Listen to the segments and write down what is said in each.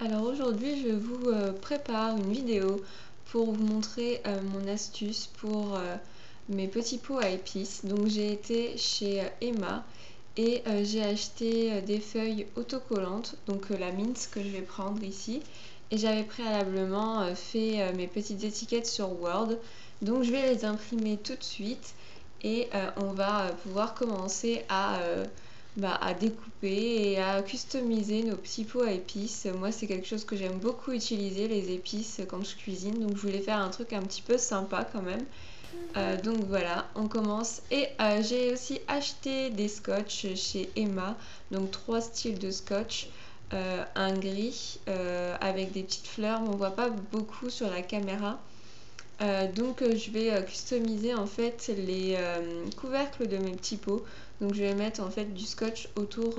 Alors aujourd'hui je vous prépare une vidéo pour vous montrer mon astuce pour mes petits pots à épices. Donc j'ai été chez Emma et j'ai acheté des feuilles autocollantes, donc la mint que je vais prendre ici. Et j'avais préalablement fait mes petites étiquettes sur Word. Donc je vais les imprimer tout de suite et on va pouvoir commencer à découper et à customiser nos petits pots à épices. Moi c'est quelque chose que j'aime beaucoup utiliser, les épices, quand je cuisine, donc je voulais faire un truc un petit peu sympa quand même. Donc voilà, on commence. Et j'ai aussi acheté des scotch chez Emma, donc 3 styles de scotch. Un gris avec des petites fleurs, mais on voit pas beaucoup sur la caméra. Donc je vais customiser en fait les couvercles de mes petits pots. Donc je vais mettre en fait du scotch autour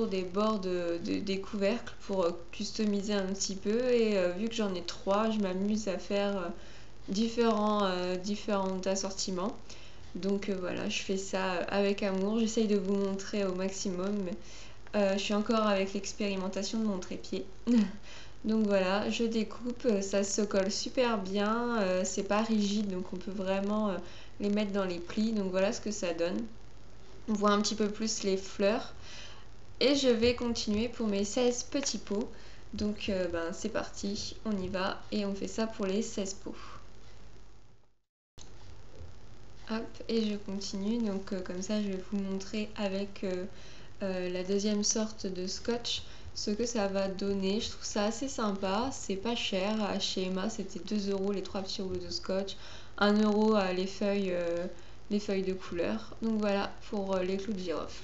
des bords des couvercles pour customiser un petit peu. Et vu que j'en ai 3, je m'amuse à faire différents assortiments. Donc voilà, je fais ça avec amour. J'essaye de vous montrer au maximum, mais je suis encore avec l'expérimentation de mon trépied. Donc voilà, je découpe, ça se colle super bien, c'est pas rigide, donc on peut vraiment les mettre dans les plis. Donc voilà ce que ça donne. On voit un petit peu plus les fleurs. Et je vais continuer pour mes 16 petits pots. Donc c'est parti, on y va et on fait ça pour les 16 pots. Hop, et je continue. Donc comme ça, je vais vous montrer avec la deuxième sorte de scotch ce que ça va donner. Je trouve ça assez sympa, c'est pas cher. Chez Emma c'était 2 € les 3 petits rouleaux de scotch, 1 € les feuilles de couleur. Donc voilà pour les clous de girofle.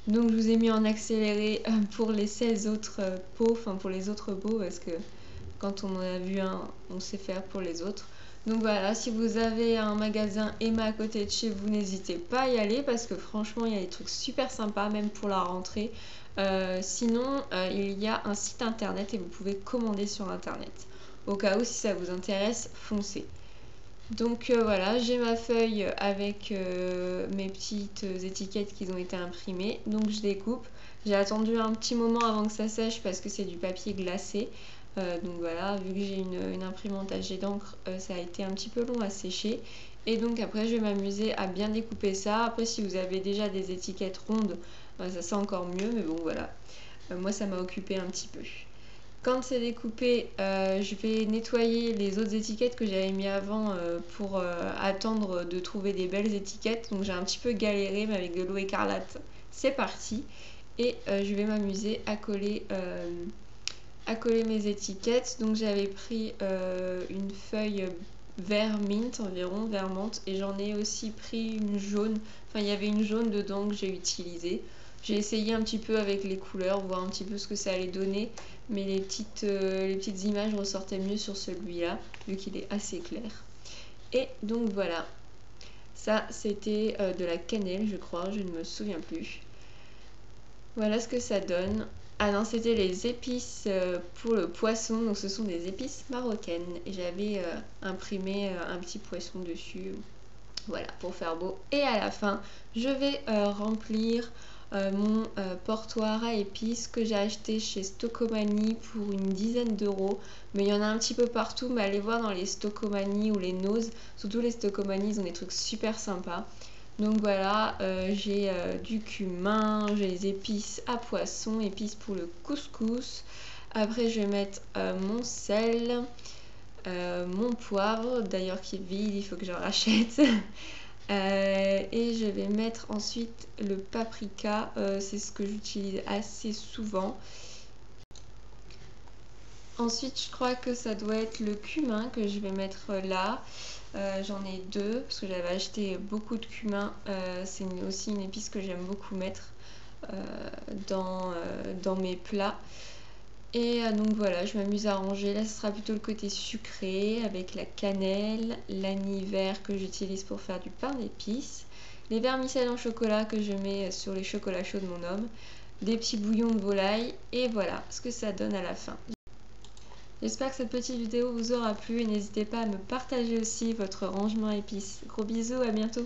Donc je vous ai mis en accéléré pour les 16 autres pots, enfin pour les autres pots, parce que quand on en a vu un, on sait faire pour les autres. Donc voilà, si vous avez un magasin Emma à côté de chez vous, n'hésitez pas à y aller parce que franchement il y a des trucs super sympas même pour la rentrée. Sinon il y a un site internet et vous pouvez commander sur internet. Au cas où si ça vous intéresse, foncez. Donc voilà, j'ai ma feuille avec mes petites étiquettes qui ont été imprimées. Donc je découpe. J'ai attendu un petit moment avant que ça sèche parce que c'est du papier glacé. Donc voilà, vu que j'ai une imprimante à jet d'encre, ça a été un petit peu long à sécher. Et donc après je vais m'amuser à bien découper ça. Après si vous avez déjà des étiquettes rondes, ça c'est encore mieux. Mais bon voilà, moi ça m'a occupé un petit peu. Quand c'est découpé, je vais nettoyer les autres étiquettes que j'avais mis avant pour attendre de trouver des belles étiquettes. Donc j'ai un petit peu galéré, mais avec de l'eau écarlate, c'est parti. Et je vais m'amuser à coller mes étiquettes. Donc j'avais pris une feuille vert mint environ, vert menthe, et j'en ai aussi pris une jaune. Enfin il y avait une jaune dedans que j'ai utilisée. J'ai essayé un petit peu avec les couleurs, voir un petit peu ce que ça allait donner, mais les petites images ressortaient mieux sur celui-là, vu qu'il est assez clair. Et donc voilà, ça c'était de la cannelle je crois, je ne me souviens plus. Voilà ce que ça donne. Ah non, c'était les épices pour le poisson, donc ce sont des épices marocaines. Et j'avais imprimé un petit poisson dessus, voilà, pour faire beau. Et à la fin, je vais remplir mon portoir à épices que j'ai acheté chez Stocomanie pour une dizaine d'euros. Mais il y en a un petit peu partout, mais allez voir dans les Stocomanie ou les Nose. Surtout les Stocomanie, ils ont des trucs super sympas. Donc voilà, j'ai du cumin, j'ai les épices à poisson, épices pour le couscous. Après je vais mettre mon sel, mon poivre, d'ailleurs qui est vide, il faut que j'en rachète. Et je vais mettre ensuite le paprika, c'est ce que j'utilise assez souvent. Ensuite je crois que ça doit être le cumin que je vais mettre là. J'en ai 2 parce que j'avais acheté beaucoup de cumin. C'est aussi une épice que j'aime beaucoup mettre dans mes plats. Et donc voilà, je m'amuse à ranger. Là ce sera plutôt le côté sucré avec la cannelle, l'anis vert que j'utilise pour faire du pain d'épices, les vermicelles en chocolat que je mets sur les chocolats chauds de mon homme, des petits bouillons de volaille, et voilà ce que ça donne à la fin. J'espère que cette petite vidéo vous aura plu et n'hésitez pas à me partager aussi votre rangement épices. Gros bisous, à bientôt!